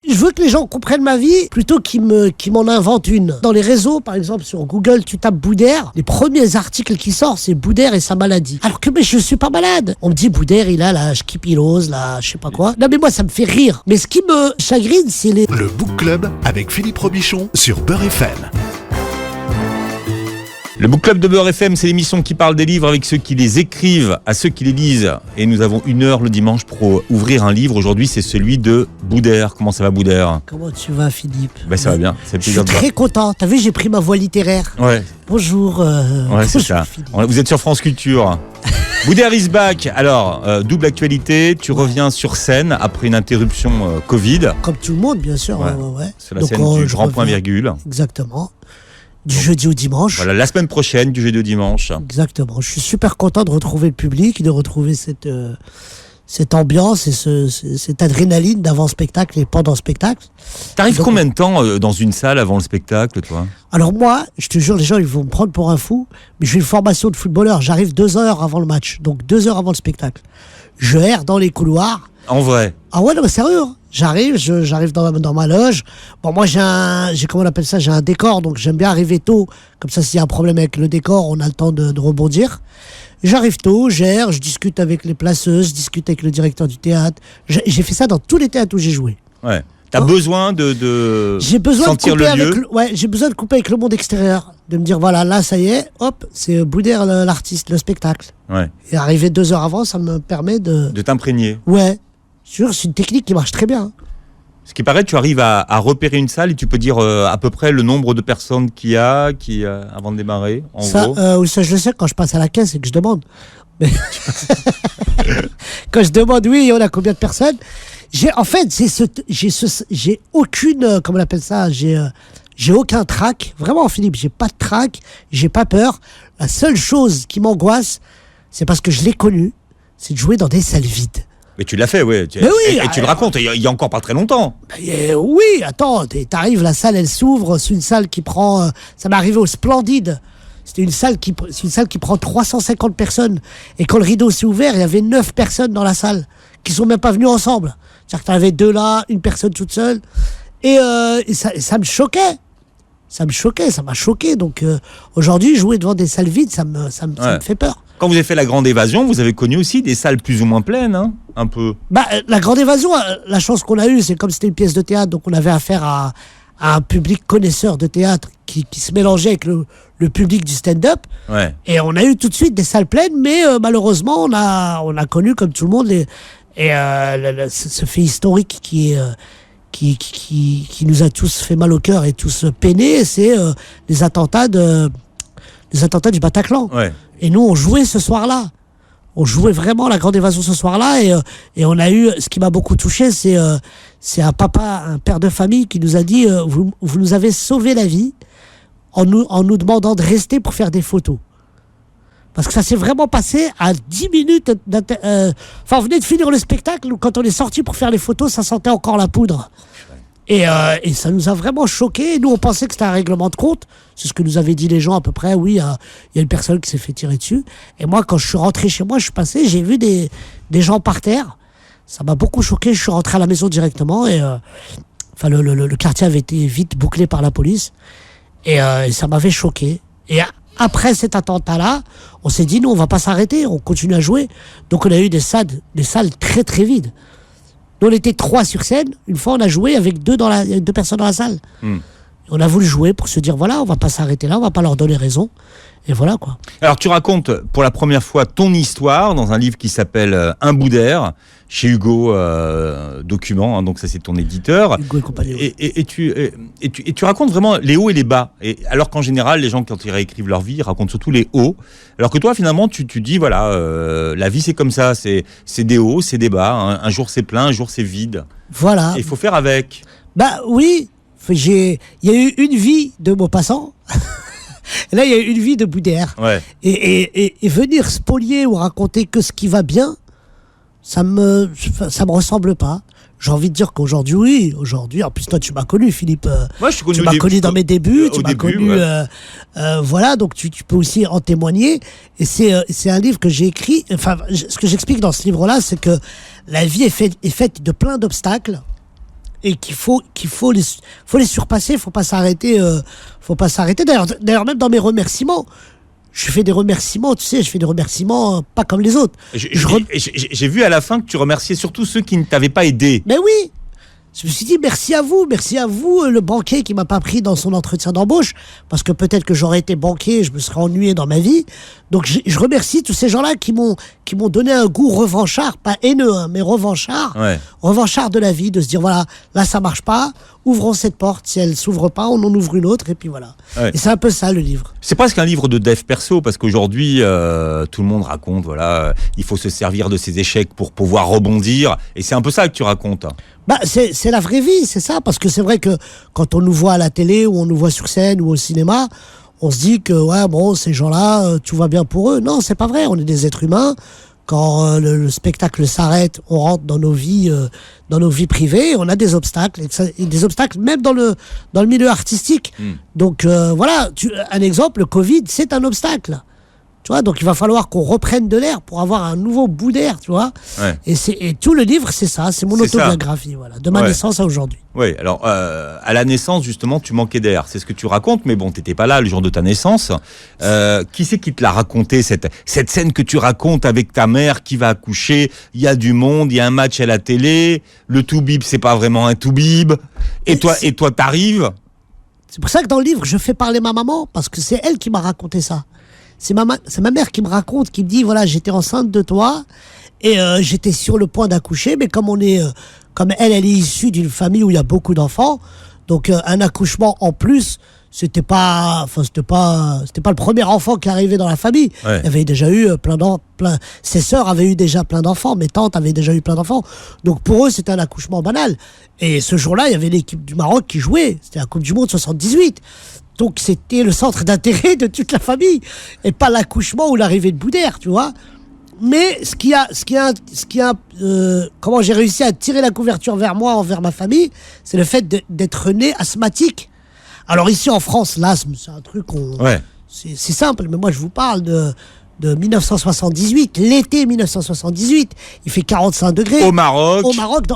Je veux que les gens comprennent ma vie plutôt qu'ils m'en inventent une. Dans les réseaux, par exemple, sur Google, tu tapes Boudère, les premiers articles qui sortent, c'est Boudère et sa maladie. Alors que mais je suis pas malade. On me dit Boudère, il a la schkipilose, la je sais pas quoi. Non mais moi, ça me fait rire. Mais ce qui me chagrine, c'est les... Le Book Club avec Philippe Robichon sur Beurre FM. Le Book Club de Beurre FM, c'est l'émission qui parle des livres avec ceux qui les écrivent à ceux qui les lisent. Et nous avons 1 heure le dimanche pour ouvrir un livre. Aujourd'hui, c'est celui de Boudère. Comment ça va, Boudère ? Comment tu vas, Philippe ? Ben, ça va bien. C'est Je suis très content. T'as vu, j'ai pris ma voix littéraire. Ouais. Bonjour. Ouais, c'est ça. Vous êtes sur France Culture. Boudère is back. Alors, double actualité. Tu reviens sur scène après une interruption Covid. Comme tout le monde, bien sûr. Ouais. Sur la scène du Grand Point Virgule. Exactement. Du jeudi au dimanche. Voilà, la semaine prochaine, du jeudi au dimanche. Exactement. Je suis super content de retrouver le public, de retrouver cette ambiance et cette adrénaline d'avant-spectacle et pendant-spectacle. T'arrives combien de temps dans une salle avant le spectacle, toi ? Alors moi, je te jure, les gens ils vont me prendre pour un fou, mais j'ai une formation de footballeur. J'arrive 2 heures avant le match, donc 2 heures avant le spectacle. Je erre dans les couloirs. En vrai ? Ah ouais, non mais sérieux, hein. J'arrive dans ma loge. Bon, moi j'ai un décor, donc j'aime bien arriver tôt. Comme ça, s'il y a un problème avec le décor, on a le temps de rebondir. J'arrive tôt, j'erre, je discute avec les placeuses, je discute avec le directeur du théâtre. J'ai fait ça dans tous les théâtres où j'ai joué. Ouais. T'as besoin de j'ai besoin sentir de couper le lieu. J'ai besoin de couper avec le monde extérieur, de me dire voilà, là ça y est, hop, c'est Boudère l'artiste, le spectacle. Ouais. Et arriver 2 heures avant, ça me permet de t'imprégner. Ouais. Sûr, c'est une technique qui marche très bien. Ce qui paraît, tu arrives à repérer une salle et tu peux dire à peu près le nombre de personnes qu'il y a avant de démarrer, en gros. Ça, je le sais quand je passe à la caisse et que je demande. Mais quand je demande, oui, on a combien de personnes ? J'ai aucune, comment on appelle ça ? J'ai aucun trac. Vraiment, Philippe, j'ai pas de trac, j'ai pas peur. La seule chose qui m'angoisse, c'est parce que je l'ai connu, c'est de jouer dans des salles vides. Mais tu l'as fait, oui. Mais oui, et tu le racontes, il y a encore pas très longtemps. Oui, attends, t'arrives, la salle, elle s'ouvre, c'est une salle qui prend... ça m'est arrivé au Splendide. C'est une salle qui prend 350 personnes. Et quand le rideau s'est ouvert, il y avait 9 personnes dans la salle qui sont même pas venues ensemble. C'est-à-dire que t'en avais 2 là, une personne toute seule. Et ça me choquait. Ça m'a choqué. Donc aujourd'hui, jouer devant des salles vides, ça me fait peur. Quand vous avez fait La Grande Évasion, vous avez connu aussi des salles plus ou moins pleines, hein, un peu. La Grande Évasion, la chance qu'on a eue, c'est comme c'était une pièce de théâtre, donc on avait affaire à un public connaisseur de théâtre qui se mélangeait avec le public du stand-up. Ouais. Et on a eu tout de suite des salles pleines, mais malheureusement, on a connu, comme tout le monde, ce fait historique qui nous a tous fait mal au cœur et tous peinés, c'est les attentats du Bataclan. Ouais. Et nous, on jouait ce soir-là. On jouait vraiment La Grande Évasion ce soir-là. Et on a eu... Ce qui m'a beaucoup touché, c'est un père de famille qui nous a dit vous nous avez sauvé la vie en nous demandant de rester pour faire des photos. Parce que ça s'est vraiment passé à 10 minutes... on venait de finir le spectacle. Quand on est sorti pour faire les photos, ça sentait encore la poudre. Et ça nous a vraiment choqués. Et nous, on pensait que c'était un règlement de compte. C'est ce que nous avaient dit les gens à peu près. Oui, il y a une personne qui s'est fait tirer dessus. Et moi, quand je suis rentré chez moi, je suis passé, j'ai vu des gens par terre. Ça m'a beaucoup choqué. Je suis rentré à la maison directement. Et le quartier avait été vite bouclé par la police. Et ça m'avait choqué. Et après cet attentat-là, on s'est dit, nous, on va pas s'arrêter. On continue à jouer. Donc, on a eu des salles très, très vides. Nous, on était 3 sur scène. Une fois, on a joué avec 2 personnes dans la salle. On a voulu jouer pour se dire, voilà, on va pas s'arrêter là, on va pas leur donner raison. Et voilà, quoi. Alors, tu racontes pour la première fois ton histoire dans un livre qui s'appelle Un Boudère, chez Hugo Document, hein, donc ça, c'est ton éditeur. Hugo et compagnie. Et tu racontes vraiment les hauts et les bas. Et alors qu'en général, les gens, quand ils réécrivent leur vie, ils racontent surtout les hauts. Alors que toi, finalement, tu dis, voilà, la vie, c'est comme ça. C'est des hauts, c'est des bas. Hein. Un jour, c'est plein, un jour, c'est vide. Voilà. Et il faut faire avec. Oui. Il y a eu une vie de Maupassant. Et là, il y a eu une vie de Boudère. Ouais. Et venir spolier ou raconter que ce qui va bien, ça me ressemble pas. J'ai envie de dire qu'aujourd'hui, en plus toi tu m'as connu, Philippe. Moi, je suis connu. Tu m'as connu dans mes débuts, tu m'as connu. Ouais. Voilà, donc tu peux aussi en témoigner. Et c'est un livre que j'ai écrit. Enfin, ce que j'explique dans ce livre-là, c'est que la vie est faite de plein d'obstacles. et qu'il faut les surpasser, faut pas s'arrêter. D'ailleurs, même dans mes remerciements, je fais des remerciements, tu sais, pas comme les autres. J'ai vu à la fin que tu remerciais surtout ceux qui ne t'avaient pas aidé. Mais oui, je me suis dit merci à vous, le banquier qui m'a pas pris dans son entretien d'embauche, parce que peut-être que j'aurais été banquier, je me serais ennuyé dans ma vie. Donc je remercie tous ces gens-là qui m'ont donné un goût revanchard, pas haineux, hein, mais revanchard, revanchard de la vie, de se dire voilà, là ça marche pas, ouvrons cette porte, si elle s'ouvre pas, on en ouvre une autre, et puis voilà. Ouais. Et c'est un peu ça le livre. C'est presque un livre de dev perso, parce qu'aujourd'hui tout le monde raconte, voilà, il faut se servir de ses échecs pour pouvoir rebondir, et c'est un peu ça que tu racontes. Bah, c'est la vraie vie, c'est ça, parce que c'est vrai que quand on nous voit à la télé, ou on nous voit sur scène, ou au cinéma, on se dit que, ouais, bon, ces gens-là, tout va bien pour eux. Non, c'est pas vrai, on est des êtres humains. Quand le spectacle s'arrête, on rentre dans nos vies privées, on a des obstacles, et des obstacles même dans le milieu artistique. Donc, voilà, un exemple, le Covid, c'est un obstacle. Tu vois, donc il va falloir qu'on reprenne de l'air pour avoir un nouveau bout d'air, tu vois. Ouais. Et tout le livre, c'est ça, c'est mon autobiographie, voilà, de ma naissance à aujourd'hui. Oui, alors à la naissance, justement, tu manquais d'air. C'est ce que tu racontes, mais bon, t'étais pas là le jour de ta naissance. Qui c'est qui te l'a raconté, cette scène que tu racontes avec ta mère qui va accoucher, il y a du monde, il y a un match à la télé, le toubib, c'est pas vraiment un toubib, et toi t'arrives. C'est pour ça que dans le livre, je fais parler ma maman, parce que c'est elle qui m'a raconté ça. C'est ma mère qui me raconte, qui me dit, voilà, j'étais enceinte de toi et j'étais sur le point d'accoucher, mais comme elle est issue d'une famille où il y a beaucoup d'enfants, donc un accouchement en plus, c'était pas le premier enfant qui arrivait dans la famille. Ouais. Il y avait déjà eu ses sœurs avaient eu déjà plein d'enfants, mes tantes avaient déjà eu plein d'enfants. Donc pour eux, c'était un accouchement banal. Et ce jour-là, il y avait l'équipe du Maroc qui jouait. C'était la Coupe du Monde 78. Donc c'était le centre d'intérêt de toute la famille et pas l'accouchement ou l'arrivée de bout d'air, tu vois. Mais comment j'ai réussi à tirer la couverture vers moi, envers ma famille, c'est le fait d'être né asthmatique. Alors ici en France, l'asthme, c'est un truc c'est simple, mais moi je vous parle de 1978, l'été 1978, il fait 45 degrés. Au Maroc,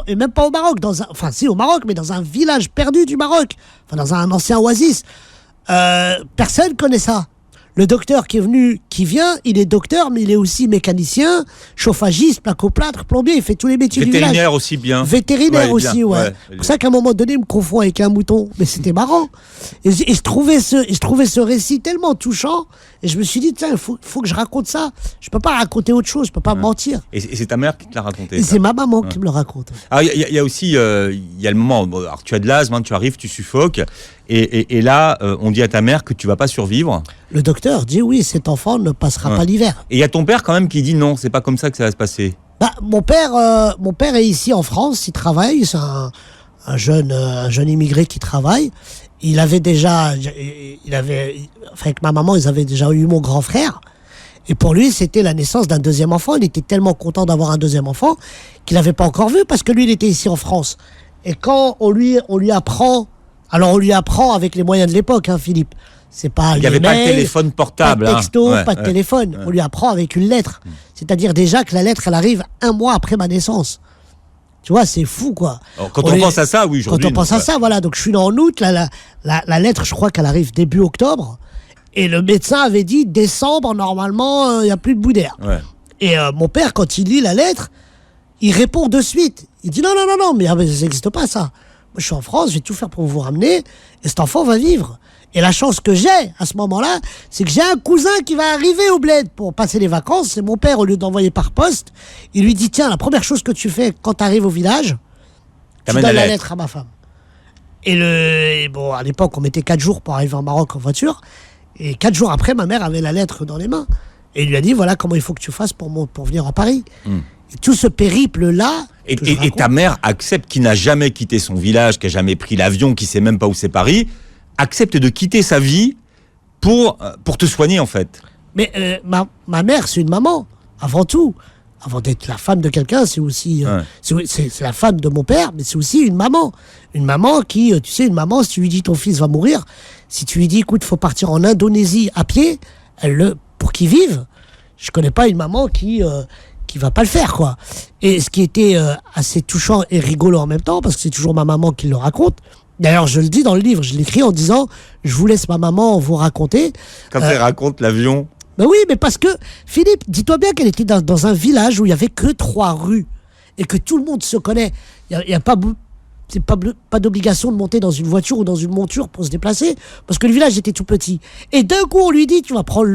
et même pas au Maroc, au Maroc, mais dans un village perdu du Maroc, enfin dans un ancien oasis. Personne connaît ça. Le docteur qui vient, il est docteur, mais il est aussi mécanicien, chauffagiste, placoplâtre, plombier, il fait tous les métiers du village. Vétérinaire aussi bien. Vétérinaire aussi, ouais. C'est pour ça qu'à un moment donné, il me confond avec un mouton. Mais c'était marrant. Et je trouvais ce récit tellement touchant. Et je me suis dit, tiens, il faut que je raconte ça. Je peux pas raconter autre chose, je peux pas mentir. Et c'est ta mère qui te l'a raconté. Et c'est ma maman qui me le raconte. Alors, il y a aussi, il y a le moment, alors, tu as de l'asthme, hein, tu arrives, tu suffoques. Et là, on dit à ta mère que tu vas pas survivre. Le docteur dit oui, cet enfant ne passera pas l'hiver. Et il y a ton père quand même qui dit non, c'est pas comme ça que ça va se passer. Bah, mon père est ici en France, il travaille, c'est un jeune immigré qui travaille. Avec ma maman, ils avaient déjà eu mon grand frère. Et pour lui, c'était la naissance d'un deuxième enfant. Il était tellement content d'avoir un deuxième enfant qu'il n'avait pas encore vu parce que lui, il était ici en France. Et quand on lui apprend, alors on lui apprend avec les moyens de l'époque, hein, Philippe. C'est pas il n'y avait pas de téléphone portable. Pas de texto, pas de téléphone. On lui apprend avec une lettre. C'est-à-dire déjà que la lettre, elle arrive 1 mois après ma naissance. Tu vois, c'est fou, quoi. Alors, quand on pense à ça, oui, aujourd'hui. Quand on pense à ça, voilà. Donc, je suis né en août. La lettre, je crois qu'elle arrive début octobre. Et le médecin avait dit, décembre, normalement, il n'y a plus de bout d'air. Ouais. Et mon père, quand il lit la lettre, il répond de suite. Il dit, non, mais ça n'existe pas, ça. Moi, je suis en France, je vais tout faire pour vous ramener. Et cet enfant va vivre. Et la chance que j'ai, à ce moment-là, c'est que j'ai un cousin qui va arriver au bled pour passer les vacances. C'est mon père, au lieu d'envoyer par poste, il lui dit, tiens, la première chose que tu fais quand tu arrives au village, tu donnes la lettre à ma femme. Et bon, à l'époque, on mettait 4 jours pour arriver en Maroc en voiture. Et 4 jours après, ma mère avait la lettre dans les mains. Et il lui a dit, voilà comment il faut que tu fasses pour venir à Paris. Et tout ce périple-là... Et ta mère accepte, qui n'a jamais quitté son village, qui n'a jamais pris l'avion, qui ne sait même pas où c'est Paris, accepte de quitter sa vie pour te soigner, en fait. Mais ma mère, c'est une maman, avant tout. Avant d'être la femme de quelqu'un, c'est aussi... c'est la femme de mon père, mais c'est aussi une maman. Une maman qui... tu sais, une maman, si tu lui dis ton fils va mourir, si tu lui dis, écoute, il faut partir en Indonésie à pied, pour qu'il vive. Je connais pas une maman qui va pas le faire, quoi. Et ce qui était assez touchant et rigolo en même temps, parce que c'est toujours ma maman qui le raconte. D'ailleurs, je le dis dans le livre, je l'écris en disant, je vous laisse ma maman vous raconter. Quand elle raconte l'avion. Ben oui, mais parce que, Philippe, dis-toi bien qu'elle était dans un village où il y avait que 3 rues et que tout le monde se connaît. Il y a pas d'obligation de monter dans une voiture ou dans une monture pour se déplacer, parce que le village était tout petit. Et d'un coup, on lui dit, tu vas prendre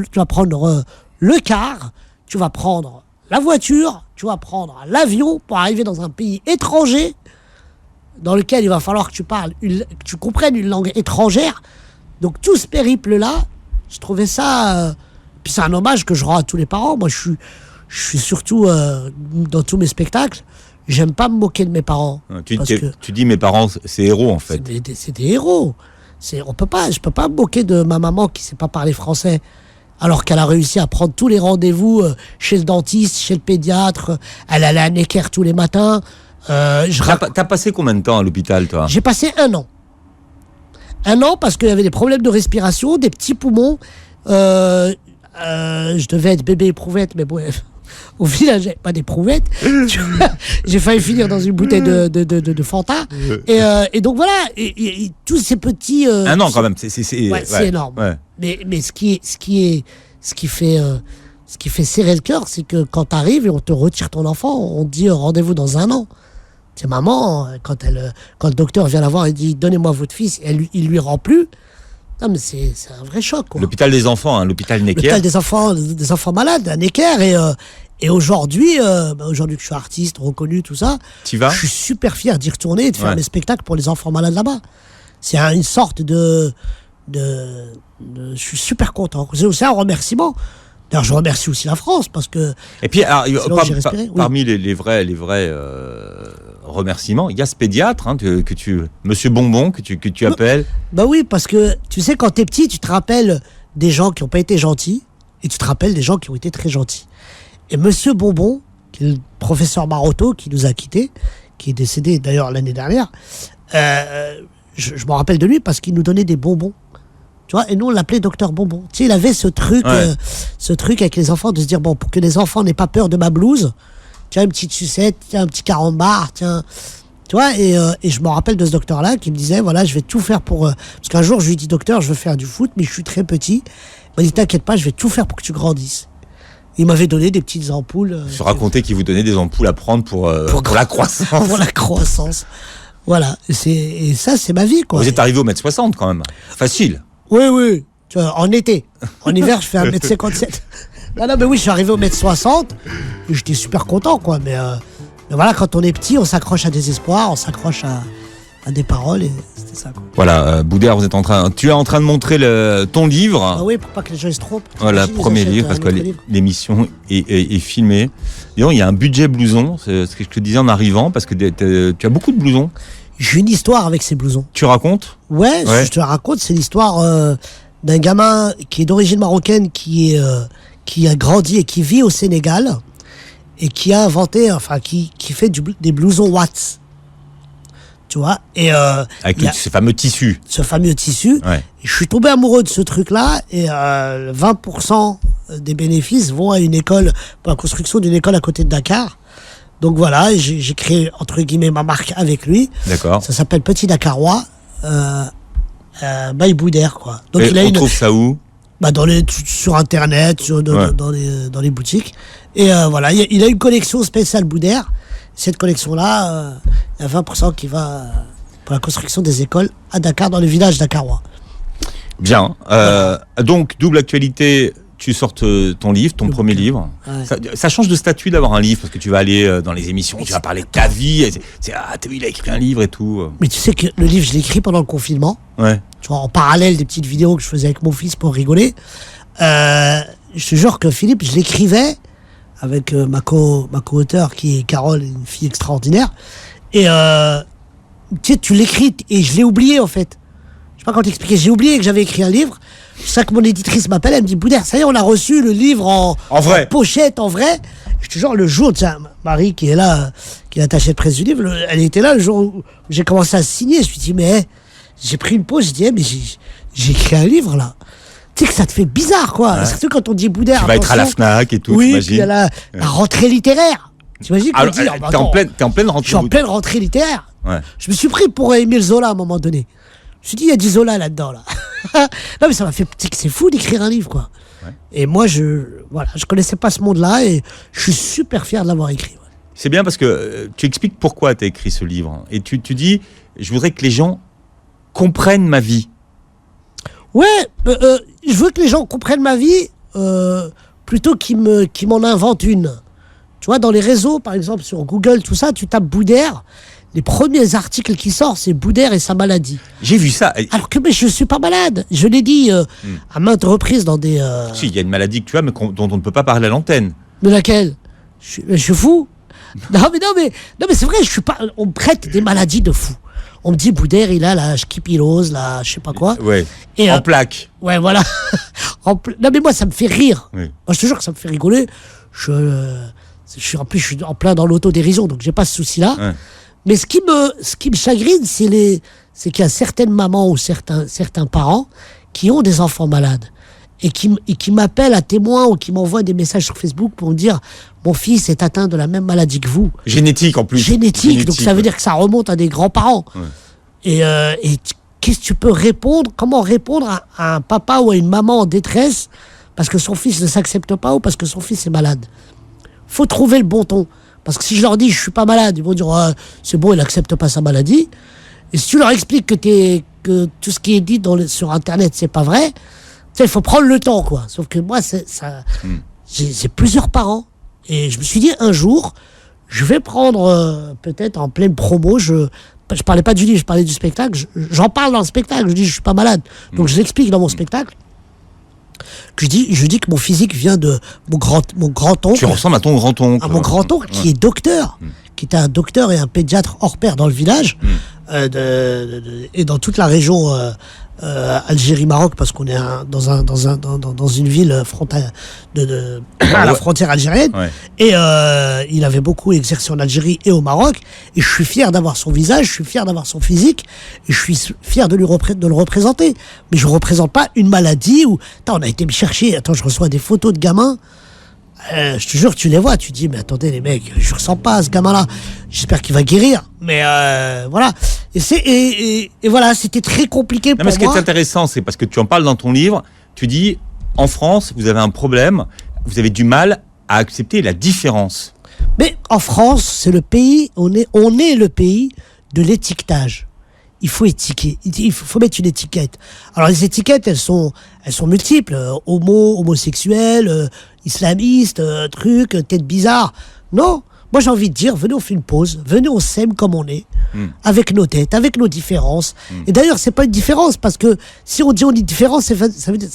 le car, tu vas prendre la voiture, tu vas prendre l'avion pour arriver dans un pays étranger dans lequel il va falloir que tu comprennes une langue étrangère. Donc tout ce périple-là, je trouvais ça... puis c'est un hommage que je rends à tous les parents. Moi, je suis surtout, dans tous mes spectacles, j'aime pas me moquer de mes parents. Tu dis mes parents, c'est héros en fait. C'est des héros. Je peux pas me moquer de ma maman qui sait pas parler français, alors qu'elle a réussi à prendre tous les rendez-vous chez le dentiste, chez le pédiatre. Elle allait à Necker tous les matins. T'as passé combien de temps à l'hôpital, toi ? J'ai passé 1 an. 1 an parce qu'il y avait des problèmes de respiration, des petits poumons. Je devais être bébé éprouvette, mais bref. Au village, j'avais pas d'éprouvette. J'ai failli finir dans une bouteille de Fanta. Et donc voilà, et tous ces petits... 1 an quand même, c'est énorme. Ouais. Mais ce qui fait serrer le cœur, c'est que quand t'arrives et on te retire ton enfant, on te dit rendez-vous dans 1 an. C'est maman, quand le docteur vient la voir et dit donnez-moi votre fils, et il lui rend plus. Non, mais c'est un vrai choc, quoi. L'hôpital des enfants, l'hôpital Necker. L'hôpital des enfants malades, à Necker. Et aujourd'hui, que je suis artiste, reconnu, tout ça, t'y vas ? Je suis super fier d'y retourner et de faire mes spectacles pour les enfants malades là-bas. C'est une sorte de... Je suis super content. C'est aussi un remerciement. D'ailleurs, je remercie aussi la France parce que... Et puis, parmi les vrais remerciements, il y a ce pédiatre Monsieur Bonbon, que tu appelles. Bah oui, parce que tu sais, quand t'es petit, tu te rappelles des gens qui n'ont pas été gentils et tu te rappelles des gens qui ont été très gentils. Et Monsieur Bonbon, qui est le professeur Marotto, qui nous a quittés, qui est décédé d'ailleurs l'année dernière, je me rappelle de lui parce qu'il nous donnait des bonbons. Tu vois, et nous on l'appelait Docteur Bonbon. Tu sais, il avait ce truc avec les enfants de se dire, bon, pour que les enfants n'aient pas peur de ma blouse, tiens, une petite sucette, tiens, un petit carambar, tiens. Tu vois, et je me rappelle de ce docteur-là qui me disait, voilà, je vais tout faire pour... parce qu'un jour, je lui dis, docteur, je veux faire du foot, mais je suis très petit. Il m'a dit, t'inquiète pas, je vais tout faire pour que tu grandisses. Il m'avait donné des petites ampoules. Je racontais qu'il vous donnait des ampoules à prendre pour la croissance. Pour la croissance. Voilà, et ça, c'est ma vie, quoi. Vous êtes arrivé au 1m60 quand même. Facile. Oui. Tu vois, en été. En hiver, je fais 1m57. Non, mais oui, je suis arrivé au 1m60. Et j'étais super content, quoi. Mais voilà, quand on est petit, on s'accroche à des espoirs, on s'accroche à des paroles, et c'était ça, quoi. Voilà, Boudère, tu es en train de montrer ton livre. Ah oui, pour pas que les gens se trompent. Voilà, premier livre, parce que l'émission est filmée. Disons, il y a un budget blouson, c'est ce que je te disais en arrivant, parce que tu as beaucoup de blousons. J'ai une histoire avec ces blousons. Tu racontes ? Ouais, je te raconte, c'est l'histoire d'un gamin qui est d'origine marocaine, qui a grandi et qui vit au Sénégal, et qui a inventé, qui fait des blousons Watts. Tu vois, et avec ce fameux tissu. Ce fameux tissu. Ouais. Je suis tombé amoureux de ce truc-là, et 20% des bénéfices vont à une école, pour la construction d'une école à côté de Dakar. Donc voilà, j'ai créé, entre guillemets, ma marque avec lui. D'accord. Ça s'appelle Petit Dakarois, by Boudère, quoi. Donc on trouve ça où ? Sur Internet, dans les boutiques. Et voilà, il a une collection spéciale Boudère. Cette collection-là, il y a 20% qui va pour la construction des écoles à Dakar, dans le village dakarois. Bien. Donc, double actualité... Tu sortes ton livre, ton premier livre. Ouais. Ça change de statut d'avoir un livre, parce que tu vas aller dans les émissions, tu vas parler de ta vie. T'as vu, il a écrit un livre et tout. Mais tu sais que le livre, je l'ai écrit pendant le confinement. Ouais. Tu vois, en parallèle des petites vidéos que je faisais avec mon fils pour rigoler. Je te jure que Philippe, je l'écrivais avec ma co-auteure qui est Carole, une fille extraordinaire. Et tu sais, tu l'écris et je l'ai oublié en fait. Je sais pas comment t'expliquer. J'ai oublié que j'avais écrit un livre. C'est ça que mon éditrice m'appelle, elle me dit, Boudère, ça y est, on a reçu le livre en pochette, en vrai. Je te jure, le jour, tiens, Marie qui est là, qui est attachée de presse du livre, elle était là le jour où j'ai commencé à signer. Je me suis dit, mais j'ai pris une pause, je dis, mais j'ai écrit un livre là. tu sais que ça te fait bizarre, quoi. Surtout quand on dit Boudère. Tu vas être à la Fnac et tout, oui, t'imagines. puis il y a la rentrée littéraire. T'imagines qu'on dit, t'es en pleine rentrée. Je suis en pleine rentrée littéraire. Ouais. Je me suis pris pour Émile Zola à un moment donné. Je me suis dit, il y a du Zola là-dedans, là. Non, mais ça m'a fait, c'est fou d'écrire un livre, quoi. Ouais. Et moi, je connaissais pas ce monde-là et je suis super fier de l'avoir écrit. Ouais. C'est bien parce que tu expliques pourquoi tu as écrit ce livre. Et tu dis, je voudrais que les gens comprennent ma vie. Ouais, je veux que les gens comprennent ma vie plutôt qu'ils m'en inventent une. Tu vois, dans les réseaux, par exemple, sur Google, tout ça, tu tapes Boudère. Les premiers articles qui sortent, c'est Boudère et sa maladie. J'ai vu ça. Alors que mais je suis pas malade. Je l'ai dit à maintes reprises dans des... Si, il y a une maladie que tu as, mais dont on ne peut pas parler à l'antenne. De laquelle je suis fou. Non, mais c'est vrai, je suis pas... On me prête des maladies de fou. On me dit, Boudère, il a la schipilose, la je sais pas quoi. Ouais, et, en plaques. Ouais, voilà. Non, mais moi, ça me fait rire. Oui. Moi, je te jure que ça me fait rigoler. Je suis en plein dans l'autodérision, donc j'ai pas ce souci-là. Ouais. Mais ce qui me chagrine, c'est qu'il y a certaines mamans ou certains parents qui ont des enfants malades et qui m'appellent à témoin ou qui m'envoient des messages sur Facebook pour me dire mon fils est atteint de la même maladie que vous. Génétique en plus. Génétique, donc ça veut dire que ça remonte à des grands-parents. Ouais. Et qu'est-ce que tu peux répondre? Comment répondre à un papa ou à une maman en détresse parce que son fils ne s'accepte pas ou parce que son fils est malade? Faut trouver le bon ton. Parce que si je leur dis je suis pas malade, ils vont dire c'est bon, il n'accepte pas sa maladie. Et si tu leur expliques que tout ce qui est dit sur Internet, c'est pas vrai, il faut prendre le temps, quoi. Sauf que moi, j'ai plusieurs parents. Et je me suis dit, un jour, je vais prendre, peut-être en pleine promo, je parlais pas du livre, je parlais du spectacle, j'en parle dans le spectacle, je dis je suis pas malade. Donc je l'explique dans mon spectacle. Je dis que mon physique vient de mon grand-oncle. Tu ressembles à ton grand-oncle. À mon grand-oncle qui est docteur, qui était un docteur et un pédiatre hors pair dans le village, et dans toute la région Algérie-Maroc, parce qu'on est dans une ville à la frontière algérienne. Ouais. Et il avait beaucoup exercé en Algérie et au Maroc. Et je suis fier d'avoir son visage, je suis fier d'avoir son physique, et je suis fier de le représenter. Mais je ne représente pas une maladie où... on a été me chercher, je reçois des photos de gamins. Je te jure, tu les vois, tu te dis, mais attendez les mecs, je ressens pas ce gamin-là. J'espère qu'il va guérir. Mais voilà. Et voilà, c'était très compliqué pour moi. Mais ce qui est intéressant, c'est parce que tu en parles dans ton livre, tu dis, en France, vous avez un problème, vous avez du mal à accepter la différence. Mais en France, c'est le pays, on est le pays de l'étiquetage. Il faut étiqueter, il faut mettre une étiquette. Alors les étiquettes, elles sont multiples. Homosexuel, islamiste, tête bizarre. Non, moi j'ai envie de dire, venez on fait une pause, venez on s'aime comme on est, avec nos têtes, avec nos différences. Et d'ailleurs c'est pas une différence, parce que si on dit on est différent, ça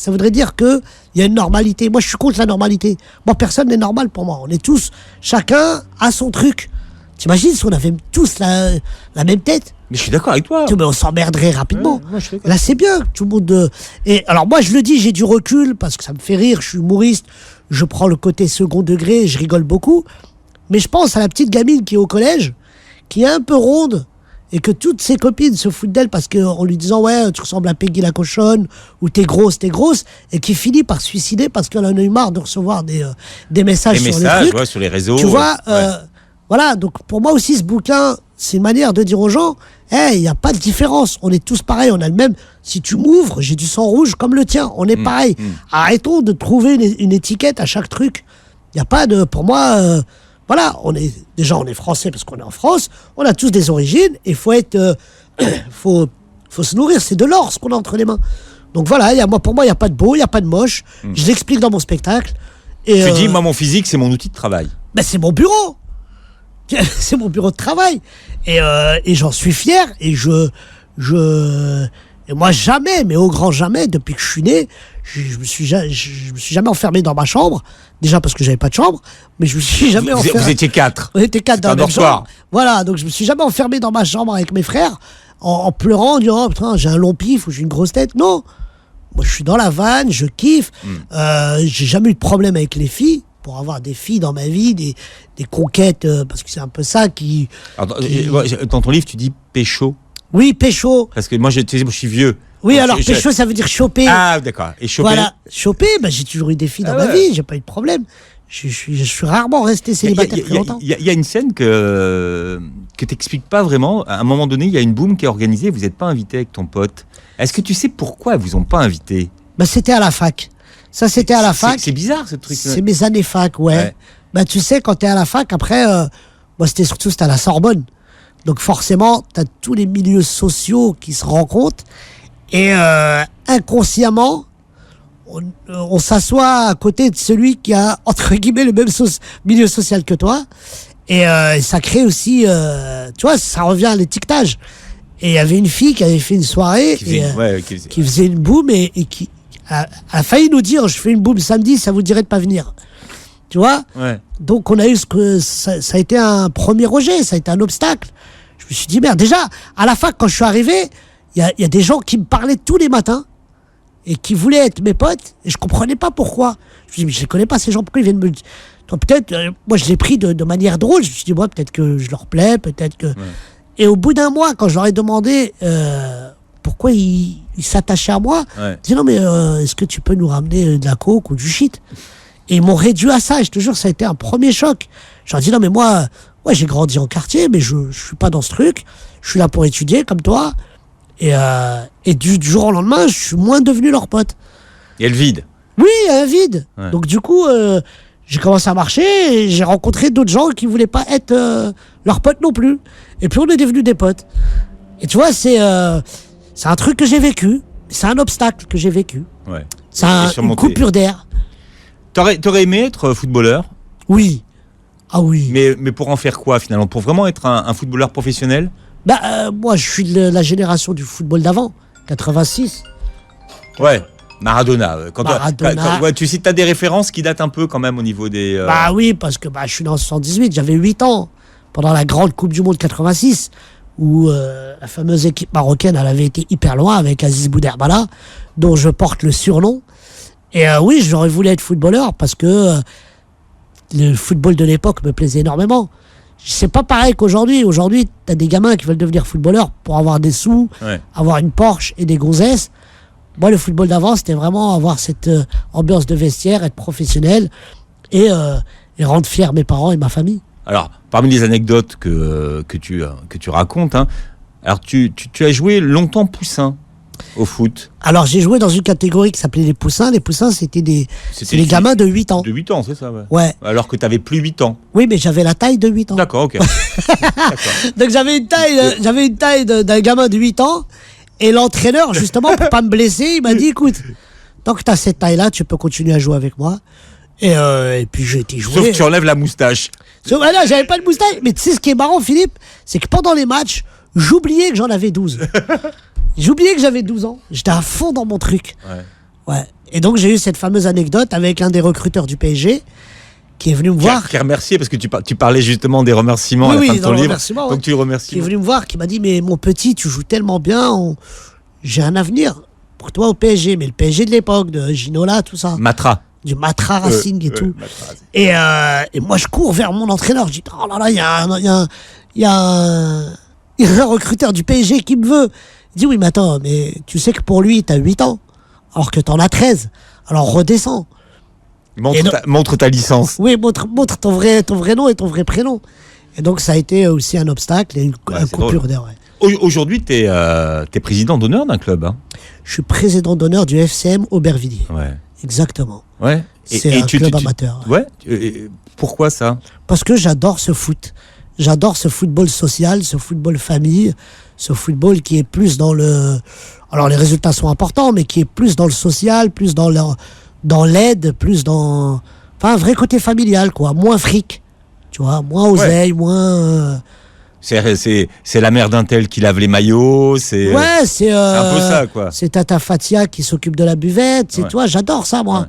voudrait dire que il y a une normalité. Moi je suis contre la normalité. Moi personne n'est normal pour moi. On est tous, chacun a son truc. T'imagines si on avait tous la même tête? Mais je suis d'accord avec toi. Mais on s'emmerderait rapidement. Ouais, là, c'est bien que tout le monde... Et alors, moi, je le dis, j'ai du recul, parce que ça me fait rire, je suis humoriste, je prends le côté second degré, je rigole beaucoup. Mais je pense à la petite gamine qui est au collège, qui est un peu ronde, et que toutes ses copines se foutent d'elle parce qu'en lui disant « Ouais, tu ressembles à Peggy la cochonne » ou « T'es grosse », et qui finit par se suicider parce qu'elle en a eu marre de recevoir des messages sur les trucs. Ouais, sur les réseaux. Tu vois Voilà, donc pour moi aussi, ce bouquin, c'est une manière de dire aux gens, il n'y a pas de différence, on est tous pareils, on a le même... Si tu m'ouvres, j'ai du sang rouge comme le tien, on est pareil. Arrêtons de trouver une étiquette à chaque truc. Il n'y a pas de... Pour moi, voilà, on est français parce qu'on est en France, on a tous des origines, et faut être... faut se nourrir, c'est de l'or ce qu'on a entre les mains. Donc voilà, pour moi, il n'y a pas de beau, il n'y a pas de moche, je l'explique dans mon spectacle. Et, tu dis, moi, mon physique, c'est mon outil de travail. Ben, c'est mon bureau. C'est mon bureau de travail et j'en suis fier et et moi jamais, mais au grand jamais, depuis que je suis né, je me suis jamais enfermé dans ma chambre, déjà parce que j'avais pas de chambre, mais je me suis jamais enfermé. Vous étiez 4. On était 4 dans la même chambre. Voilà, donc je me suis jamais enfermé dans ma chambre avec mes frères en pleurant, en disant oh putain j'ai un long pif ou j'ai une grosse tête. Non, moi je suis dans la vanne, je kiffe. J'ai jamais eu de problème avec les filles. Pour avoir des filles dans ma vie, des conquêtes, parce que c'est un peu ça Alors, dans ton livre, tu dis pécho. Oui, pécho. Parce que moi, je suis vieux. Oui, alors pécho, ça veut dire choper. Ah, d'accord. Et choper. Voilà, choper, j'ai toujours eu des filles dans ma vie, j'ai pas eu de problème. Je suis rarement resté célibataire très longtemps. Il y a une scène que t'expliques pas vraiment. À un moment donné, il y a une boum qui est organisée, vous n'êtes pas invité avec ton pote. Est-ce que tu sais pourquoi ils vous ont pas invité? C'était à la fac. Ça, c'était à la fac. C'est bizarre, ce truc. C'est mes années fac, ouais. Tu sais, quand t'es à la fac, après, moi, c'était à la Sorbonne. Donc, forcément, t'as tous les milieux sociaux qui se rencontrent. Et inconsciemment, on s'assoit à côté de celui qui a, entre guillemets, le même milieu social que toi. Et ça crée aussi, tu vois, ça revient à l'étiquetage. Et il y avait une fille qui avait fait une soirée qui faisait une boum et qui a failli nous dire, je fais une boum samedi, ça vous dirait de pas venir. Tu vois? Donc on a eu ça a été un premier rejet, ça a été un obstacle. Je me suis dit, merde, déjà, à la fac, quand je suis arrivé, il y a des gens qui me parlaient tous les matins et qui voulaient être mes potes et je comprenais pas pourquoi. Je me suis dit, mais je les connais pas ces gens, pourquoi ils viennent me dire? Peut-être, moi je l'ai pris de manière drôle, je me suis dit, moi peut-être que je leur plais, peut-être que... Et au bout d'un mois, quand je leur ai demandé pourquoi ils s'attachaient à moi, ils disaient, non mais est-ce que tu peux nous ramener de la coke ou du shit? Et ils m'ont réduit à ça, et je te jure, ça a été un premier choc. Je leur ai dit, non mais moi, j'ai grandi en quartier, mais je suis pas dans ce truc, je suis là pour étudier comme toi. Et du jour au lendemain, je suis moins devenu leur pote. Il y a le vide. Oui, il y a un vide. Donc du coup, j'ai commencé à marcher et j'ai rencontré d'autres gens qui voulaient pas être leurs potes non plus. Et puis on est devenus des potes. Et tu vois, c'est un truc que j'ai vécu. C'est un obstacle que j'ai vécu. C'est une coupure d'air. T'aurais aimé être footballeur? Oui. Ah oui. Mais pour en faire quoi finalement? Pour vraiment être un footballeur professionnel? Moi, je suis de la génération du football d'avant, 86. Ouais, Maradona. Maradona. Tu cites, t'as des références qui datent un peu quand même au niveau des... Oui, parce que je suis né en 78, j'avais 8 ans, pendant la grande Coupe du Monde 86, où la fameuse équipe marocaine, elle avait été hyper loin avec Aziz Bouderbala, dont je porte le surnom. Et oui, j'aurais voulu être footballeur parce que le football de l'époque me plaisait énormément. C'est pas pareil qu'aujourd'hui. Aujourd'hui, t'as des gamins qui veulent devenir footballeurs pour avoir des sous, avoir une Porsche et des gonzesses. Moi, le football d'avant, c'était vraiment avoir cette ambiance de vestiaire, être professionnel et rendre fiers mes parents et ma famille. Alors, parmi les anecdotes que tu racontes, alors tu as joué longtemps poussin au foot. Alors, j'ai joué dans une catégorie qui s'appelait les poussins. Les poussins, c'était les gamins de 8 ans. De 8 ans, c'est ça, ouais. Alors que tu avais plus 8 ans. Oui, mais j'avais la taille de 8 ans. D'accord, ok. Donc, j'avais une taille d'un gamin de 8 ans. Et l'entraîneur, justement, pour pas me blesser, il m'a dit, écoute, tant que tu as cette taille-là, tu peux continuer à jouer avec moi. Et puis, j'ai été joué. Sauf que tu enlèves la moustache. Voilà, j'avais pas de moustache. Mais tu sais, ce qui est marrant, Philippe, c'est que pendant les matchs, j'oubliais que j'en avais 12. J'oubliais que j'avais 12 ans. J'étais à fond dans mon truc. Ouais. Et donc, j'ai eu cette fameuse anecdote avec un des recruteurs du PSG qui est venu me voir. Qui a remercié, parce que tu parlais justement des remerciements à la fin de ton livre. Donc, tu remercies. Qui est venu me voir, qui m'a dit, mais mon petit, tu joues tellement bien, j'ai un avenir pour toi au PSG. Mais le PSG de l'époque, de Ginola, tout ça. Du Matra Racing et tout. Et moi, je cours vers mon entraîneur. Je dis, oh là là, il y a un recruteur du PSG qui me veut. Il dit, oui, mais attends, mais tu sais que pour lui, t'as 8 ans, alors que t'en as 13. Alors redescends. Montre ta licence. Oui, montre ton vrai nom et ton vrai prénom. Et donc, ça a été aussi un obstacle et une coupure d'air. Aujourd'hui, t'es président d'honneur d'un club. Je suis président d'honneur du FCM Aubervilliers. Ouais. Exactement. Ouais. C'est un club amateur. Ouais. Pourquoi ça? Parce que j'adore ce foot. J'adore ce football social, ce football famille, ce football qui est plus dans le... Alors les résultats sont importants, mais qui est plus dans le social, plus dans l'aide, plus dans... Enfin, un vrai côté familial, quoi. Moins fric, tu vois, moins oseille, moins... C'est la mère d'un tel qui lave les maillots, c'est... Ouais, c'est un peu ça, quoi. C'est Tata Fatia qui s'occupe de la buvette, tu vois, j'adore ça, moi. Ouais.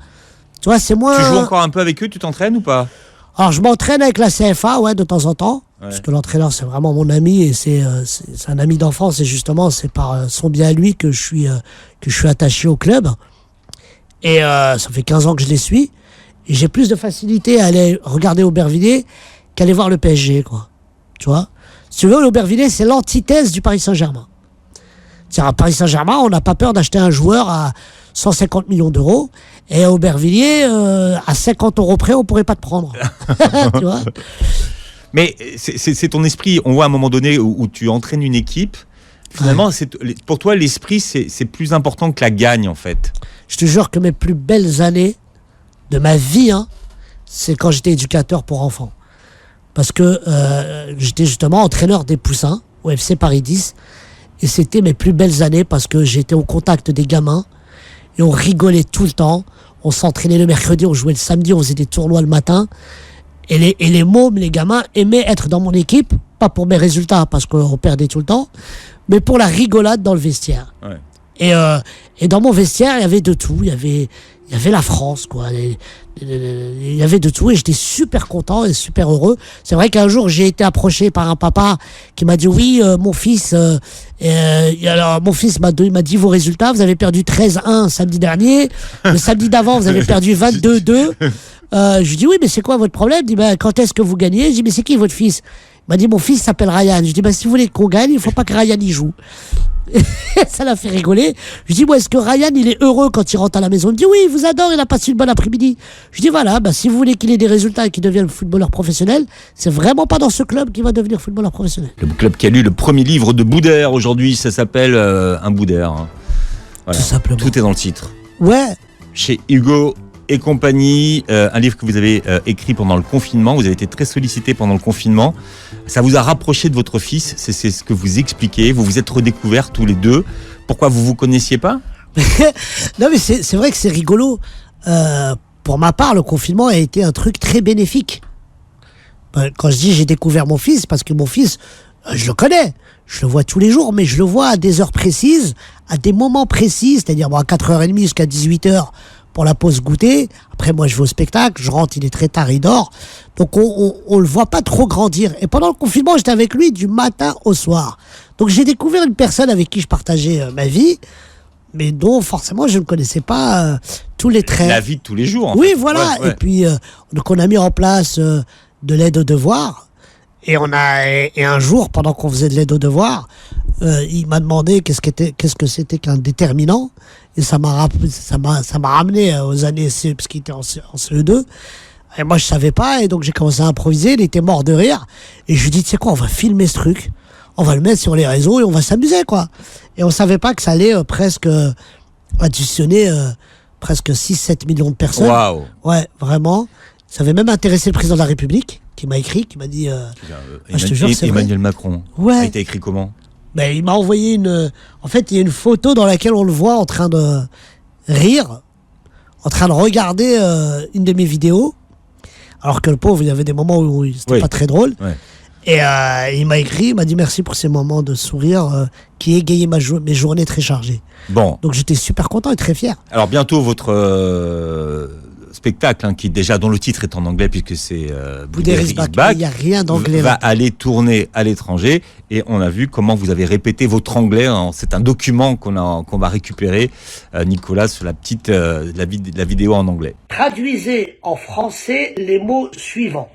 Tu vois, c'est moins... Tu joues encore un peu avec eux, tu t'entraînes ou pas? Alors, je m'entraîne avec la CFA, de temps en temps. Parce que l'entraîneur, c'est vraiment mon ami et c'est un ami d'enfance. Et justement, c'est par son bien à lui que je suis attaché au club. Et ça fait 15 ans que je les suis. Et j'ai plus de facilité à aller regarder Aubervilliers qu'aller voir le PSG, quoi. Tu vois? Si tu veux, l'Aubervilliers, c'est l'antithèse du Paris Saint-Germain. C'est-à-dire à Paris Saint-Germain, on n'a pas peur d'acheter un joueur à 150 millions d'euros. Et à Aubervilliers, à 50 euros près, on pourrait pas te prendre. Tu vois. Mais c'est ton esprit. On voit à un moment donné où tu entraînes une équipe. Finalement, pour toi, l'esprit, c'est plus important que la gagne, en fait. Je te jure que mes plus belles années de ma vie, c'est quand j'étais éducateur pour enfants. Parce que j'étais justement entraîneur des poussins au FC Paris 10. Et c'était mes plus belles années parce que j'étais au contact des gamins. Et on rigolait tout le temps. On s'entraînait le mercredi, on jouait le samedi, on faisait des tournois le matin. Et les mômes, les gamins aimaient être dans mon équipe. Pas pour mes résultats, parce qu'on perdait tout le temps. Mais pour la rigolade dans le vestiaire. Ouais. Et dans mon vestiaire, il y avait de tout. Il y avait la France, quoi. Il y avait de tout et j'étais super content et super heureux. C'est vrai qu'un jour, j'ai été approché par un papa qui m'a dit oui, mon fils, alors mon fils m'a dit vos résultats, vous avez perdu 13-1 samedi dernier. Le samedi d'avant, vous avez perdu 22-2. Je lui dis oui, mais c'est quoi votre problème? Il dit ben, quand est-ce que vous gagnez? Je dis mais c'est qui votre fils? Il m'a dit mon fils s'appelle Ryan. Je dis ben, si vous voulez qu'on gagne, il faut pas que Ryan y joue. Ça l'a fait rigoler. Je dis, est-ce que Ryan, il est heureux quand il rentre à la maison? Il me dit, oui, il vous adore, il a passé une bonne après-midi. Je dis, voilà, si vous voulez qu'il ait des résultats et qu'il devienne footballeur professionnel, c'est vraiment pas dans ce club qu'il va devenir footballeur professionnel. Le club qui a lu le premier livre de Boudère aujourd'hui, ça s'appelle Un Boudère. Voilà. Tout simplement. Tout est dans le titre. Ouais. Chez Hugo et compagnie, un livre que vous avez écrit pendant le confinement. Vous avez été très sollicité pendant le confinement. Ça vous a rapproché de votre fils, c'est ce que vous expliquez. Vous vous êtes redécouverts tous les deux. Pourquoi vous connaissiez pas? Non, mais c'est vrai que c'est rigolo. Pour ma part, le confinement a été un truc très bénéfique. Quand je dis j'ai découvert mon fils, parce que mon fils, je le connais. Je le vois tous les jours, mais je le vois à des heures précises, à des moments précis, c'est-à-dire à 4h30 jusqu'à 18h. Pour la pause goûter. Après, moi, je vais au spectacle, je rentre, il est très tard, il dort. Donc, on le voit pas trop grandir. Et pendant le confinement, j'étais avec lui du matin au soir. Donc, j'ai découvert une personne avec qui je partageais ma vie, mais dont, forcément, je ne connaissais pas tous les traits. La vie de tous les jours, en oui, fait. voilà. Ouais. Et puis, donc, on a mis en place de l'aide aux devoirs. Et un jour, pendant qu'on faisait de l'aide aux devoirs, il m'a demandé qu'est-ce que c'était qu'un déterminant. Et ça m'a ramené aux années CE, parce qu'il était en CE2. Et moi, je savais pas. Et donc, j'ai commencé à improviser. Il était mort de rire. Et je lui ai dit, tu sais quoi, on va filmer ce truc. On va le mettre sur les réseaux et on va s'amuser, quoi. Et on savait pas que ça allait presque additionner presque 6-7 millions de personnes. Waouh. Ouais, vraiment. Ça avait même intéressé le président de la République, qui m'a écrit, qui m'a dit... je te jure, c'est vrai. Emmanuel Macron. Ouais. Ça a été écrit comment? Il m'a envoyé en fait, il y a une photo dans laquelle on le voit en train de rire, en train de regarder une de mes vidéos, alors que le pauvre, il y avait des moments où c'était pas très drôle. Ouais. Et il m'a écrit, il m'a dit merci pour ces moments de sourire qui égayent mes journées très chargées. Bon. Donc j'étais super content et très fier. Alors bientôt votre spectacle, qui déjà dont le titre est en anglais puisque c'est Boudère is back. Il n'y a rien d'anglais. Va aller tourner à l'étranger et on a vu comment vous avez répété votre anglais. C'est un document qu'on va récupérer, Nicolas, sur la petite la vidéo en anglais. Traduisez en français les mots suivants.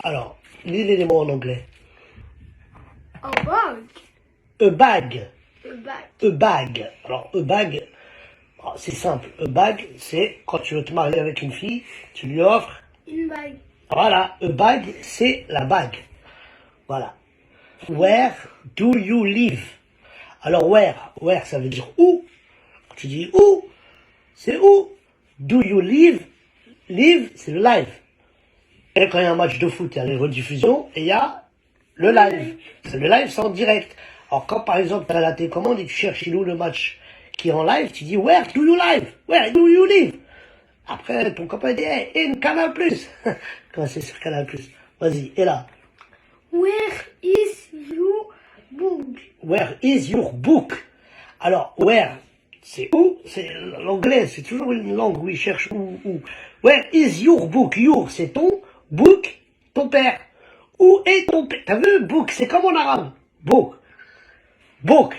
Alors, lisez les mots en anglais. A bag. A bag. A bag. A bag. Alors, a bag, c'est simple. A bag, c'est quand tu veux te marier avec une fille, tu lui offres. Une bague. Voilà, a bag, c'est la bague. Voilà. Where do you live? Alors, where ça veut dire où. Quand tu dis où, c'est où. Do you live? Live, c'est le live. Et quand il y a un match de foot, il y a les rediffusions et il y a le live. C'est le live, c'est en direct. Alors, quand par exemple, tu as la télécommande et tu cherches où le match qui est en live, tu dis where do you live? Where do you live? Après, ton copain dit hey, in Canal+. Quand c'est sur Canal+. Vas-y, et là. Where is your book? Where is your book? Alors, where, c'est où? C'est l'anglais, c'est toujours une langue où il cherche où. Where is your book? Your, c'est ton. Book, ton père. Où est ton père? T'as vu, book, c'est comme en arabe. Book. Book.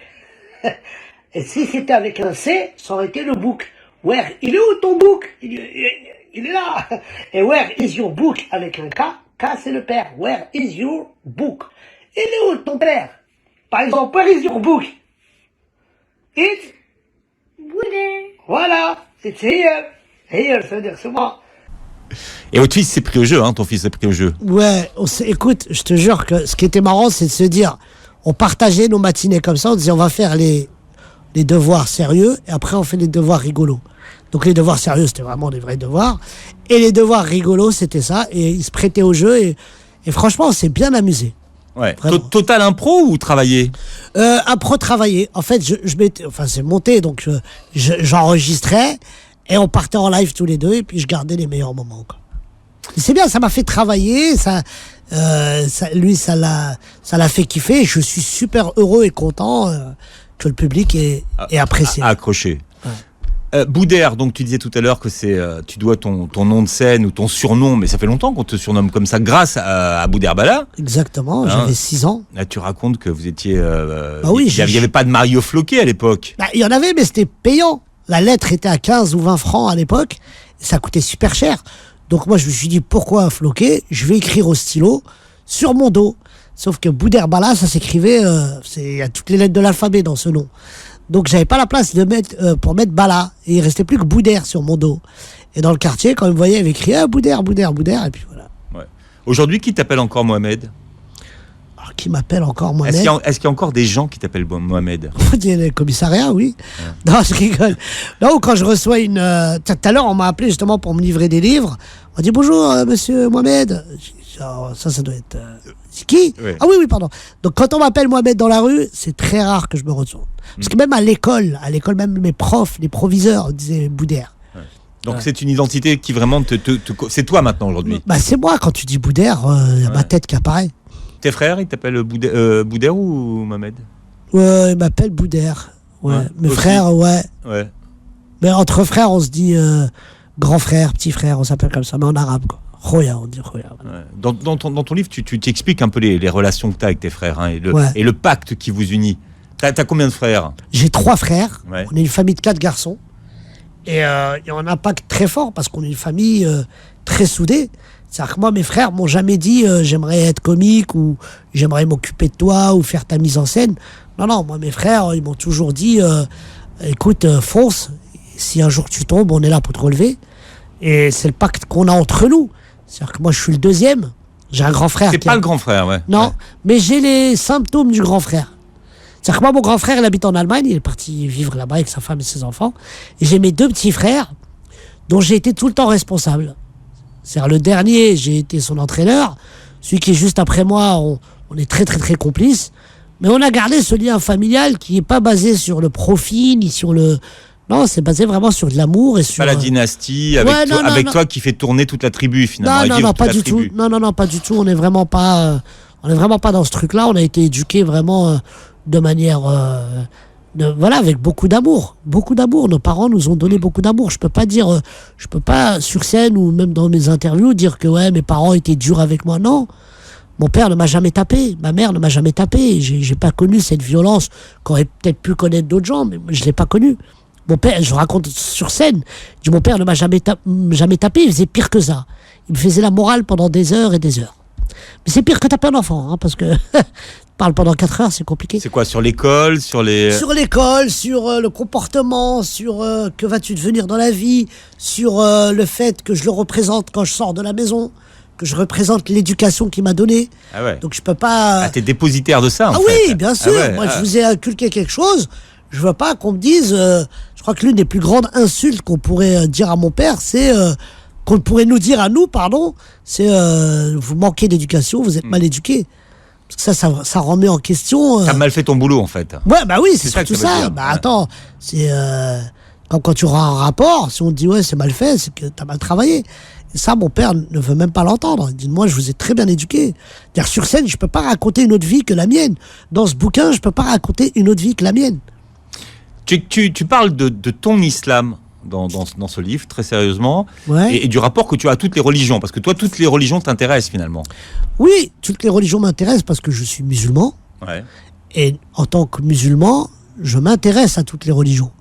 Et si c'était avec un C, ça aurait été le book. Where? Il est où ton book? Il est là. Et where is your book? Avec un K. K, c'est le père. Where is your book? Il est où ton père? Par exemple, where is your book? It's Boudet. voilà, it's here. Here, ça veut dire souvent. Et votre fils s'est pris au jeu, hein, ton fils s'est pris au jeu. Ouais, écoute, je te jure que ce qui était marrant, c'est de se dire, on partageait nos matinées comme ça, on disait on va faire les devoirs sérieux, et après on fait les devoirs rigolos. Donc les devoirs sérieux, c'était vraiment des vrais devoirs, et les devoirs rigolos, c'était ça, et ils se prêtaient au jeu, et franchement, on s'est bien amusé. Ouais. Total impro ou travailler? Impro travailler. En fait, c'est monté, donc j'enregistrais, et on partait en live tous les deux, et puis je gardais les meilleurs moments, quoi. Et c'est bien, ça m'a fait travailler, lui, ça l'a fait kiffer, et je suis super heureux et content que le public ait apprécié. Accroché. Ouais. Boudère, donc tu disais tout à l'heure que tu dois ton nom de scène ou ton surnom, mais ça fait longtemps qu'on te surnomme comme ça grâce à Boudère Bala. Exactement, hein, j'avais 6 ans. Là, tu racontes que vous étiez... oui, il n'y avait pas de Mario Floquet à l'époque. Il y en avait, mais c'était payant. La lettre était à 15 ou 20 francs à l'époque, et ça coûtait super cher. Donc moi, je me suis dit, pourquoi floquer? Je vais écrire au stylo sur mon dos. Sauf que Boudère Bala, ça s'écrivait... il y a toutes les lettres de l'alphabet dans ce nom. Donc j'avais pas la place pour mettre Bala. Et il restait plus que Boudère sur mon dos. Et dans le quartier, quand ils me voyaient, ils avaient écrit Boudère, Boudère, Boudère. Et puis voilà. Ouais. Aujourd'hui, qui t'appelle encore Mohamed? Alors, qui m'appelle encore Mohamed? Est-ce qu'il y a encore des gens qui t'appellent Mohamed? Il y a les commissariats, oui. Ouais. Non, je rigole. Non, quand je reçois tout à l'heure, on m'a appelé justement pour me livrer des livres. On dit bonjour, monsieur Mohamed. Ça doit être... C'est qui? Oui. Ah oui, pardon. Donc quand on m'appelle Mohamed dans la rue, c'est très rare que je me retourne. Parce que même à l'école, même mes profs, les proviseurs disaient Boudère. Ouais. Donc c'est une identité qui vraiment c'est toi maintenant aujourd'hui. Bah c'est moi, quand tu dis Boudère, il y a ma tête qui apparaît. Tes frères, ils t'appellent Boudère ou Mohamed? Ouais, ils m'appellent Boudère. Ouais. Mes frères, ouais. Mais entre frères, on se dit grand frère, petit frère, on s'appelle comme ça, mais en arabe, quoi. Roya, on dit Roya. Ouais. Dans ton livre, tu t'expliques un peu les relations que tu as avec tes frères, hein, et le pacte qui vous unit. T'as combien de frères? J'ai 3 frères. Ouais. On est une famille de 4 garçons. Et on a un pacte très fort parce qu'on est une famille très soudée. C'est-à-dire que moi, mes frères m'ont jamais dit j'aimerais être comique ou j'aimerais m'occuper de toi ou faire ta mise en scène. Non, moi, mes frères, ils m'ont toujours dit écoute, fonce. Si un jour tu tombes, on est là pour te relever. Et c'est le pacte qu'on a entre nous. C'est-à-dire que moi, je suis le deuxième. J'ai un grand frère. C'est pas le grand frère, ouais. Non, mais j'ai les symptômes du grand frère. C'est-à-dire que moi, mon grand frère, il habite en Allemagne. Il est parti vivre là-bas avec sa femme et ses enfants. Et j'ai mes 2 petits frères dont j'ai été tout le temps responsable. C'est-à-dire le dernier, j'ai été son entraîneur. Celui qui est juste après moi, on est très, très, très complices. Mais on a gardé ce lien familial qui n'est pas basé sur le profit ni sur le... Non, c'est basé vraiment sur de l'amour et sur... Pas la dynastie, avec toi qui fait tourner toute la tribu, finalement. Non, pas du tout. Non, pas du tout. On n'est vraiment pas dans ce truc-là. On a été éduqués vraiment de manière... avec beaucoup d'amour. Beaucoup d'amour. Nos parents nous ont donné beaucoup d'amour. Je peux pas, sur scène ou même dans mes interviews, dire que mes parents étaient durs avec moi. Non. Mon père ne m'a jamais tapé. Ma mère ne m'a jamais tapé. J'ai pas connu cette violence qu'aurait peut-être pu connaître d'autres gens, mais je l'ai pas connue. Mon père, je raconte sur scène, mon père ne m'a jamais tapé, il faisait pire que ça. Il me faisait la morale pendant des heures et des heures. Mais c'est pire que taper un enfant, hein, parce que parle pendant 4 heures, c'est compliqué. C'est quoi, sur l'école, Sur l'école, sur le comportement, sur que vas-tu devenir dans la vie, sur le fait que je le représente quand je sors de la maison, que je représente l'éducation qu'il m'a donnée. Ah ouais. Donc je peux pas... Ah, t'es dépositaire de ça, en fait. Oui, bien sûr. Moi, je vous ai inculqué quelque chose. Je veux pas qu'on me dise... je crois que l'une des plus grandes insultes qu'on pourrait dire à mon père, c'est... qu'on pourrait nous dire à nous, c'est vous manquez d'éducation, vous êtes mal éduqués. Parce que ça remet en question... T'as mal fait ton boulot, en fait. Ouais, bah oui, c'est surtout ça. Attends, c'est... quand tu auras un rapport, si on te dit c'est mal fait, c'est que t'as mal travaillé. Et ça, mon père ne veut même pas l'entendre. Il dit, moi, je vous ai très bien éduqué. C'est-à-dire, sur scène, je peux pas raconter une autre vie que la mienne. Dans ce bouquin, je peux pas raconter une autre vie que la mienne. Tu parles de ton islam dans ce livre, très sérieusement, et du rapport que tu as à toutes les religions, parce que toi, toutes les religions t'intéressent, finalement. Oui, toutes les religions m'intéressent parce que je suis musulman. Ouais. Et en tant que musulman, je m'intéresse à toutes les religions.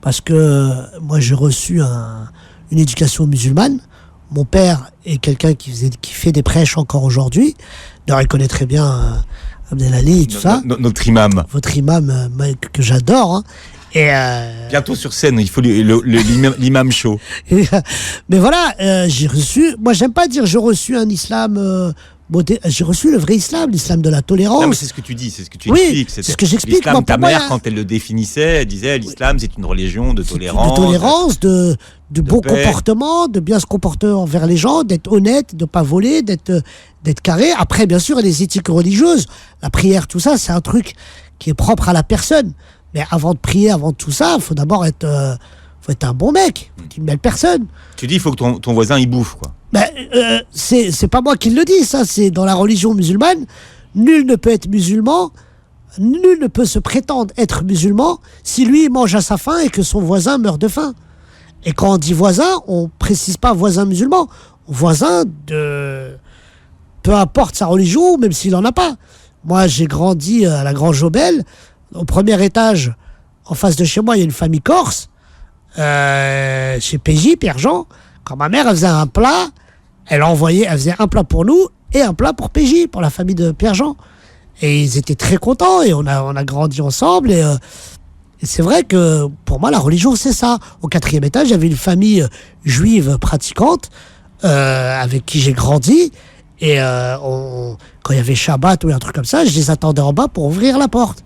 Parce que moi, j'ai reçu une éducation musulmane. Mon père est quelqu'un qui fait des prêches encore aujourd'hui. D'ailleurs, il connaît très bien Abdelali et tout ça. Notre imam. Votre imam que j'adore. Hein. Et bientôt sur scène, il faut l'imam show. Mais voilà, j'ai reçu. Moi, j'aime pas dire j'ai reçu un islam. J'ai reçu le vrai islam, l'islam de la tolérance. Non, mais c'est ce que tu dis, c'est ce que tu oui, expliques. C'est ce que j'explique. L'islam, ta mère, quand elle le définissait, elle disait l'islam, c'est une religion de tolérance. De tolérance, de bon comportement, de bien se comporter envers les gens, d'être honnête, de ne pas voler, d'être carré. Après, bien sûr, il y a les éthiques religieuses. La prière, tout ça, c'est un truc qui est propre à la personne. Mais avant de prier, avant tout ça, il faut d'abord être un bon mec, une belle personne. Tu dis, il faut que ton voisin, il bouffe, quoi. C'est pas moi qui le dis, ça, c'est dans la religion musulmane. Nul ne peut être musulman, nul ne peut se prétendre être musulman si lui il mange à sa faim et que son voisin meurt de faim. Et quand on dit voisin, on précise pas voisin musulman, voisin de... peu importe sa religion, même s'il en a pas. Moi, j'ai grandi à la Grande Jaubel. Au premier étage, en face de chez moi, il y a une famille corse, chez PJ, Pierre Jean. Quand ma mère, elle faisait un plat, elle faisait un plat pour nous et un plat pour PJ, pour la famille de Pierre Jean. Et ils étaient très contents et on a grandi ensemble. Et c'est vrai que pour moi, la religion, c'est ça. Au 4e étage, j'avais une famille juive pratiquante avec qui j'ai grandi. Et quand il y avait Shabbat ou un truc comme ça, je les attendais en bas pour ouvrir la porte.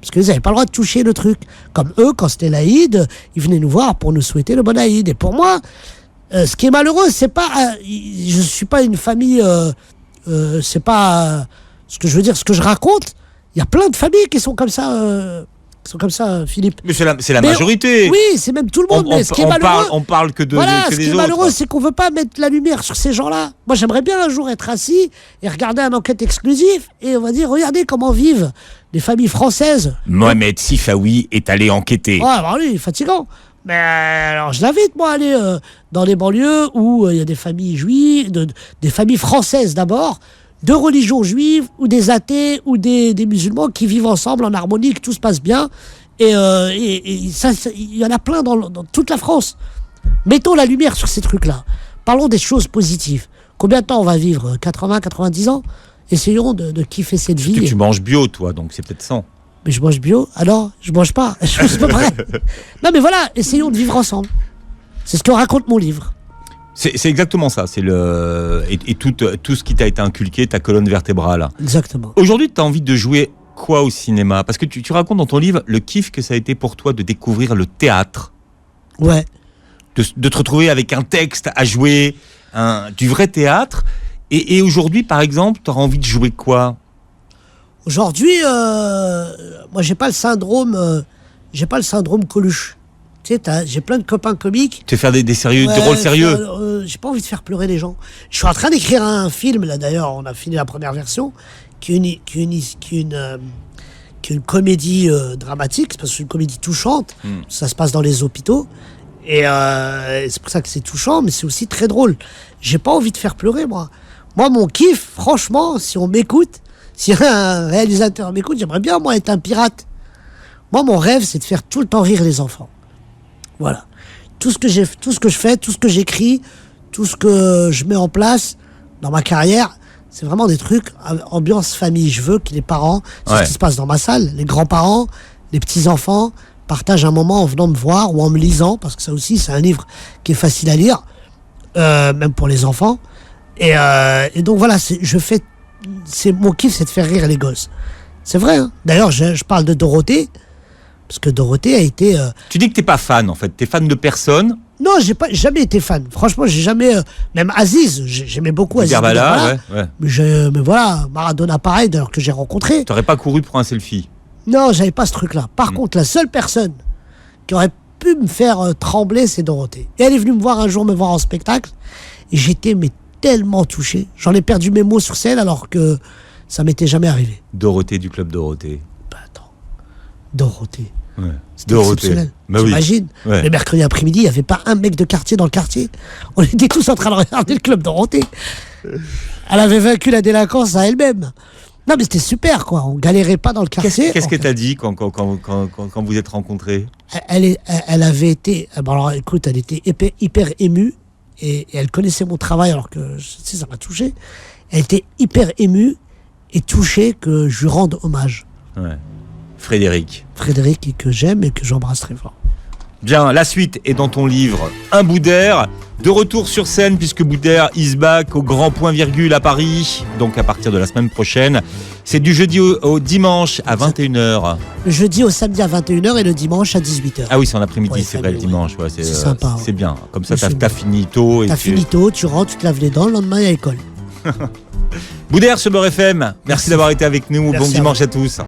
Parce qu'ils n'avaient pas le droit de toucher le truc. Comme eux, quand c'était l'Aïd, ils venaient nous voir pour nous souhaiter le bon Aïd. Et pour moi, ce qui est malheureux, c'est pas... je suis pas une famille... c'est pas... ce que je veux dire, ce que je raconte, il y a plein de familles qui sont comme ça... Philippe. Mais c'est la majorité. Oui, c'est même tout le monde. Mais ce qui est malheureux... On parle que des autres. Ce qui est malheureux, c'est qu'on veut pas mettre la lumière sur ces gens-là. Moi, j'aimerais bien un jour être assis et regarder un enquête exclusif et on va dire, regardez comment vivent les familles françaises. Mohamed Sifawi est allé enquêter. Ouais, bah oui, fatigant. Mais alors, je l'invite, moi, à aller dans les banlieues où il y a des familles juives, des familles françaises d'abord, de religion juive, ou des athées, ou des musulmans qui vivent ensemble en harmonie, que tout se passe bien. Et ça, il y en a plein dans toute la France. Mettons la lumière sur ces trucs-là. Parlons des choses positives. Combien de temps on va vivre ? 80, 90 ans ? Essayons de kiffer cette vie. Tu manges bio, toi, donc c'est peut-être 100. Mais je mange bio, alors je mange pas. C'est pas vrai. Non, mais voilà, essayons de vivre ensemble. C'est ce que raconte mon livre. C'est exactement ça. C'est tout ce qui t'a été inculqué, ta colonne vertébrale. Exactement. Aujourd'hui, tu as envie de jouer quoi au cinéma ? Parce que tu racontes dans ton livre le kiff que ça a été pour toi de découvrir le théâtre. Ouais. De te retrouver avec un texte à jouer, du vrai théâtre. Et aujourd'hui, par exemple, tu auras envie de jouer quoi ? Aujourd'hui, moi, j'ai pas le syndrome Coluche. Tu sais, j'ai plein de copains comiques. Tu veux faire des sérieux, des rôles sérieux. J'ai pas envie de faire pleurer les gens. Je suis en train d'écrire un film, là, d'ailleurs, on a fini la première version, qui est une comédie dramatique, parce que c'est une comédie touchante. Ça se passe dans les hôpitaux. Et c'est pour ça que c'est touchant, mais c'est aussi très drôle. J'ai pas envie de faire pleurer, moi. Moi, mon kiff, franchement, si on m'écoute, si un réalisateur m'écoute, j'aimerais bien, moi, être un pirate. Moi, mon rêve, c'est de faire tout le temps rire les enfants. Voilà. Tout ce que je fais, tout ce que j'écris, tout ce que je mets en place dans ma carrière, c'est vraiment des trucs ambiance famille. Je veux que les parents, c'est ce qui se passe dans ma salle, les grands-parents, les petits-enfants partagent un moment en venant me voir ou en me lisant, parce que ça aussi, c'est un livre qui est facile à lire, même pour les enfants. Et donc voilà, mon kiff, c'est de faire rire les gosses. C'est vrai, hein. D'ailleurs, je parle de Dorothée, parce que Dorothée a été... Tu dis que t'es pas fan, en fait. T'es fan de personne. Non, j'ai jamais été fan. Franchement, j'ai jamais... même Aziz, j'aimais beaucoup Aziz Garbala, ouais. Mais voilà, Maradona, pareil, d'ailleurs, que j'ai rencontré. T'aurais pas couru pour un selfie. Non, j'avais pas ce truc-là. Par contre, la seule personne qui aurait pu me faire trembler, c'est Dorothée. Et elle est venue me voir un jour, me voir en spectacle, et j'étais tellement touché. J'en ai perdu mes mots sur scène, alors que ça m'était jamais arrivé. Dorothée du Club Dorothée. Bah attends, Dorothée. Ouais. C'était exceptionnel. Bah t'imagines, ouais. Le mercredi après-midi, il n'y avait pas un mec de quartier dans le quartier. On était tous en train de regarder le Club Dorothée. Elle avait vaincu la délinquance à elle-même. Non, mais c'était super, quoi. On galérait pas dans le quartier. Qu'est-ce que t'as dit quand vous êtes rencontrés ? Elle avait été... Bon, alors, écoute, elle était hyper émue. Et elle connaissait mon travail, alors que, ça m'a touché. Elle était hyper émue et touchée que je lui rende hommage. Ouais. Frédéric. Frédéric, et que j'aime et que j'embrasse très fort. Bien, la suite est dans ton livre Un bout d'air. De retour sur scène, puisque Boudère is back au Grand Point Virgule à Paris, donc à partir de la semaine prochaine. C'est du jeudi au dimanche à 21h. Le jeudi au samedi à 21h et le dimanche à 18h. Ah oui, c'est en après-midi, Ouais, c'est vrai, le dimanche. Ouais, c'est sympa. C'est bien. Comme ça, C'est t'as fini tôt. T'as fini tôt, tu rentres, tu te laves les dents, le lendemain, il y a école. Boudère sur Beurre FM. Merci d'avoir été avec nous. Merci Bon dimanche à tous.